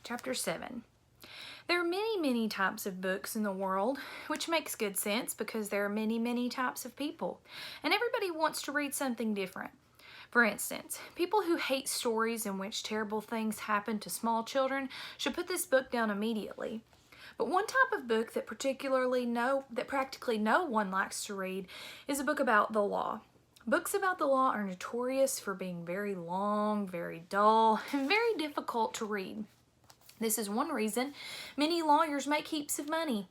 Chapter 7. There are many types of books in the world, which makes good sense because there are many types of people, and everybody wants to read something different. For instance, people who hate stories in which terrible things happen to small children should put this book down immediately. But one type of book that practically no one likes to read is a book about the law. Books about the law are notorious for being very long, very dull, and very difficult to read. This is one reason many lawyers make heaps of money.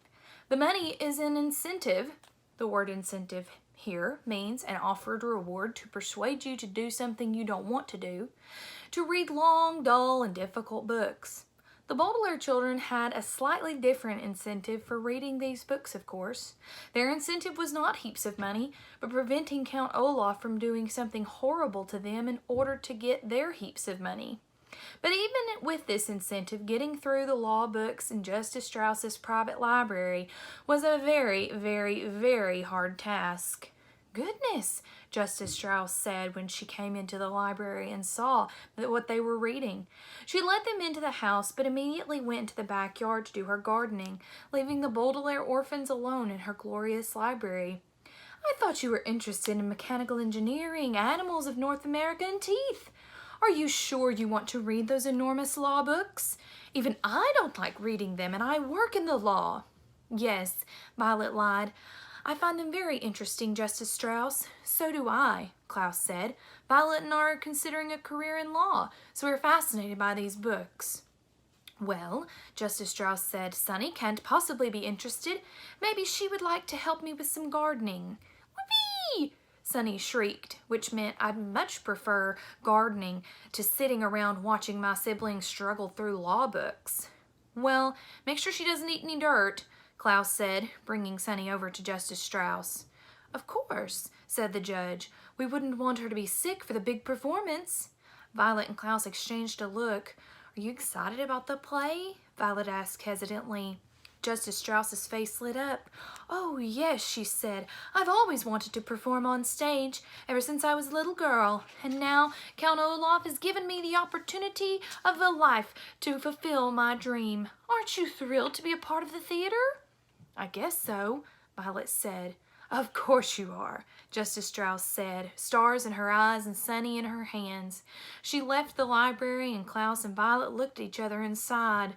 The money is an incentive. The word incentive here means an offered reward to persuade you to do something you don't want to do, to read long, dull, and difficult books. The Baudelaire children had a slightly different incentive for reading these books, of course. Their incentive was not heaps of money, but preventing Count Olaf from doing something horrible to them in order to get their heaps of money. But even with this incentive, getting through the law books in Justice Strauss's private library was a very hard task. "Goodness," Justice Strauss said when she came into the library and saw what they were reading. She let them into the house, but immediately went into the backyard to do her gardening, leaving the Baudelaire orphans alone in her glorious library. "I thought you were interested in mechanical engineering, animals of North America, and teeth. Are you sure you want to read those enormous law books? Even I don't like reading them, and I work in the law." "Yes," Violet lied. "I find them very interesting, Justice Strauss." "So do I," Klaus said. "Violet and I are considering a career in law, so we're fascinated by these books." "Well," Justice Strauss said, "Sunny can't possibly be interested. Maybe she would like to help me with some gardening." "Whoopee!" Sunny shrieked, which meant I'd much prefer gardening to sitting around watching my siblings struggle through law books. "Well, make sure she doesn't eat any dirt," Klaus said, bringing Sunny over to Justice Strauss. "Of course," said the judge. "We wouldn't want her to be sick for the big performance." Violet and Klaus exchanged a look. "Are you excited about the play?" Violet asked hesitantly. Justice Strauss's face lit up. "Oh, yes," she said. "I've always wanted to perform on stage, ever since I was a little girl. And now Count Olaf has given me the opportunity of a life to fulfill my dream. Aren't you thrilled to be a part of the theater?" "I guess so," Violet said. "Of course you are," Justice Strauss said, stars in her eyes and Sunny in her hands. She left the library, and Klaus and Violet looked at each other and sighed.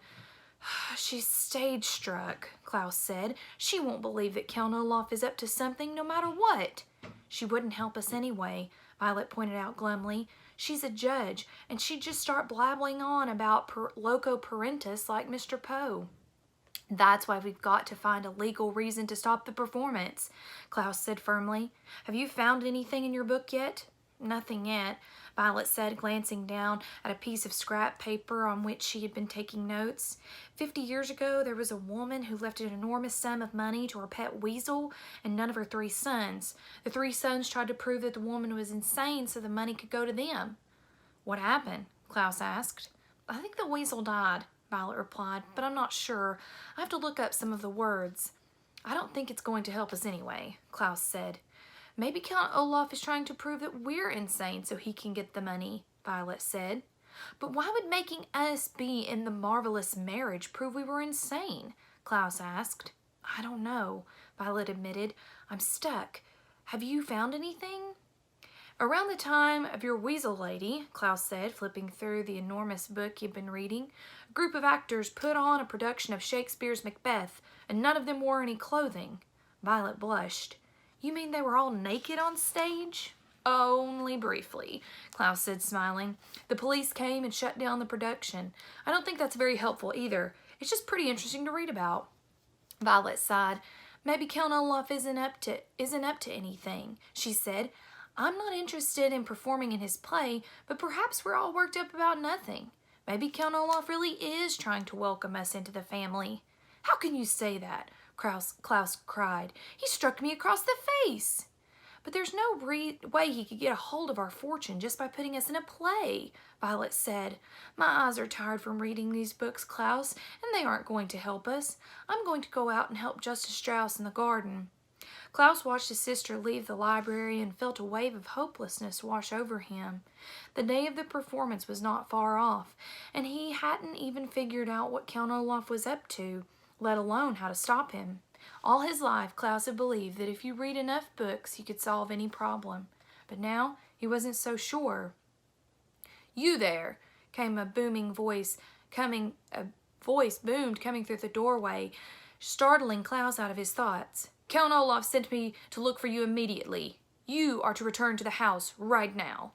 "She's stage struck," Klaus said. "She won't believe that Count Olaf is up to something no matter what." "She wouldn't help us anyway," Violet pointed out glumly. "She's a judge, and she'd just start blabbling on about loco parentis like Mr. Poe." "That's why we've got to find a legal reason to stop the performance," Klaus said firmly. "Have you found anything in your book yet?" "Nothing yet," Violet said, glancing down at a piece of scrap paper on which she had been taking notes. 50 years ago, there was a woman who left an enormous sum of money to her pet weasel and none of her 3 sons. The 3 sons tried to prove that the woman was insane so the money could go to them. "What happened?" Klaus asked. "I think the weasel died," Violet replied, "but I'm not sure. I have to look up some of the words." "I don't think it's going to help us anyway," Klaus said. "Maybe Count Olaf is trying to prove that we're insane so he can get the money," Violet said. "But why would making us be in the marvelous marriage prove we were insane?" Klaus asked. "I don't know," Violet admitted. "I'm stuck. Have you found anything?" "Around the time of your Weasel Lady," Klaus said, flipping through the enormous book he'd been reading, "a group of actors put on a production of Shakespeare's Macbeth, and none of them wore any clothing." Violet blushed. "You mean they were all naked on stage?" "Only briefly," Klaus said, smiling. "The police came and shut down the production. I don't think that's very helpful either. It's just pretty interesting to read about." Violet sighed. "Maybe Count Olaf isn't up to anything," she said. "I'm not interested in performing in his play, but perhaps we're all worked up about nothing. Maybe Count Olaf really is trying to welcome us into the family." "How can you say that?" Klaus cried. "He struck me across the face." "But there's no way he could get a hold of our fortune just by putting us in a play," Violet said. "My eyes are tired from reading these books, Klaus, and they aren't going to help us. I'm going to go out and help Justice Strauss in the garden." Klaus watched his sister leave the library and felt a wave of hopelessness wash over him. The day of the performance was not far off, and he hadn't even figured out what Count Olaf was up to, let alone how to stop him. All his life, Klaus had believed that if you read enough books, you could solve any problem. But now he wasn't so sure. "You there," came a booming voice, coming through the doorway, startling Klaus out of his thoughts. "Count Olaf sent me to look for you immediately. You are to return to the house right now."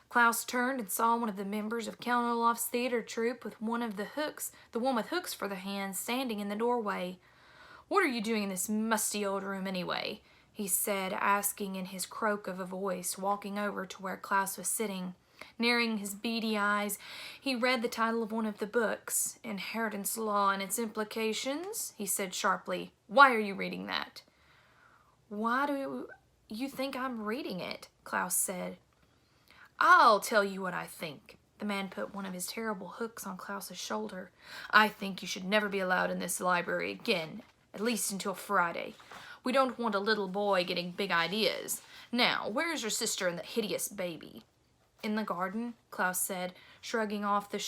Klaus turned and saw one of the members of Count Olaf's theater troupe with the one with hooks for the hands, standing in the doorway. "What are you doing in this musty old room anyway?" he said, asking in his croak of a voice, walking over to where Klaus was sitting. Narrowing his beady eyes, he read the title of one of the books, "Inheritance Law and Its Implications," he said sharply. "Why are you reading that?" "Why do you think I'm reading it?" Klaus said. "I'll tell you what I think." The man put one of his terrible hooks on Klaus's shoulder. "I think you should never be allowed in this library again, at least until Friday. We don't want a little boy getting big ideas. Now, where's your sister and the hideous baby?" "In the garden," Klaus said, shrugging off the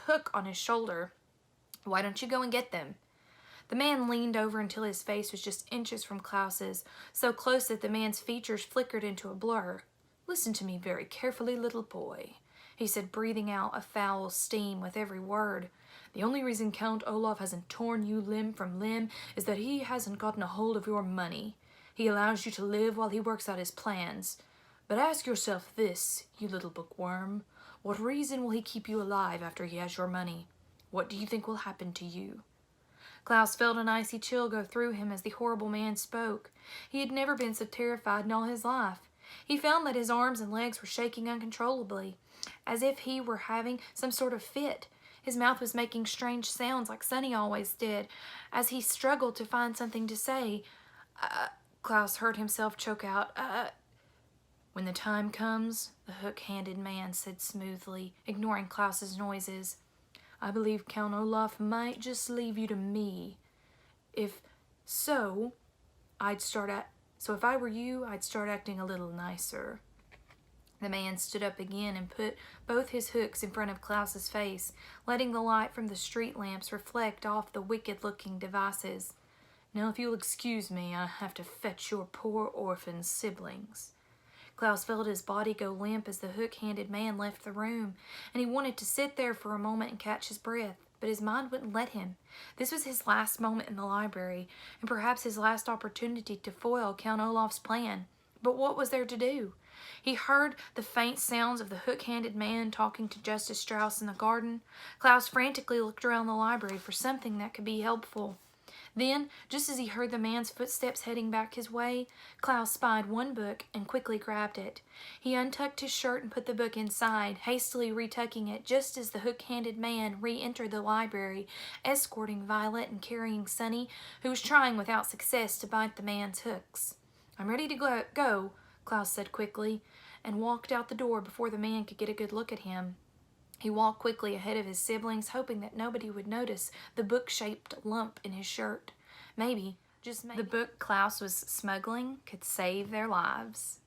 hook on his shoulder. "Why don't you go and get them?" The man leaned over until his face was just inches from Klaus's, so close that the man's features flickered into a blur. "Listen to me very carefully, little boy," he said, breathing out a foul steam with every word. "The only reason Count Olaf hasn't torn you limb from limb is that he hasn't gotten a hold of your money. He allows you to live while he works out his plans. But ask yourself this, you little bookworm. What reason will he keep you alive after he has your money? What do you think will happen to you?" Klaus felt an icy chill go through him as the horrible man spoke. He had never been so terrified in all his life. He found that his arms and legs were shaking uncontrollably, as if he were having some sort of fit. His mouth was making strange sounds like Sonny always did, as he struggled to find something to say. Klaus heard himself choke out, "When the time comes," the hook-handed man said smoothly, ignoring Klaus's noises, "I believe Count Olaf might just leave you to me. If I were you, I'd start acting a little nicer." The man stood up again and put both his hooks in front of Klaus's face, letting the light from the street lamps reflect off the wicked-looking devices. "Now, if you'll excuse me, I have to fetch your poor orphan siblings." Klaus felt his body go limp as the hook-handed man left the room, and he wanted to sit there for a moment and catch his breath, but his mind wouldn't let him. This was his last moment in the library, and perhaps his last opportunity to foil Count Olaf's plan. But what was there to do? He heard the faint sounds of the hook-handed man talking to Justice Strauss in the garden. Klaus frantically looked around the library for something that could be helpful. Then, just as he heard the man's footsteps heading back his way, Klaus spied one book and quickly grabbed it. He untucked his shirt and put the book inside, hastily retucking it just as the hook-handed man re-entered the library, escorting Violet and carrying Sonny, who was trying without success to bite the man's hooks. "I'm ready to go," Klaus said quickly, and walked out the door before the man could get a good look at him. He walked quickly ahead of his siblings, hoping that nobody would notice the book-shaped lump in his shirt. Maybe, just maybe, the book Klaus was smuggling could save their lives.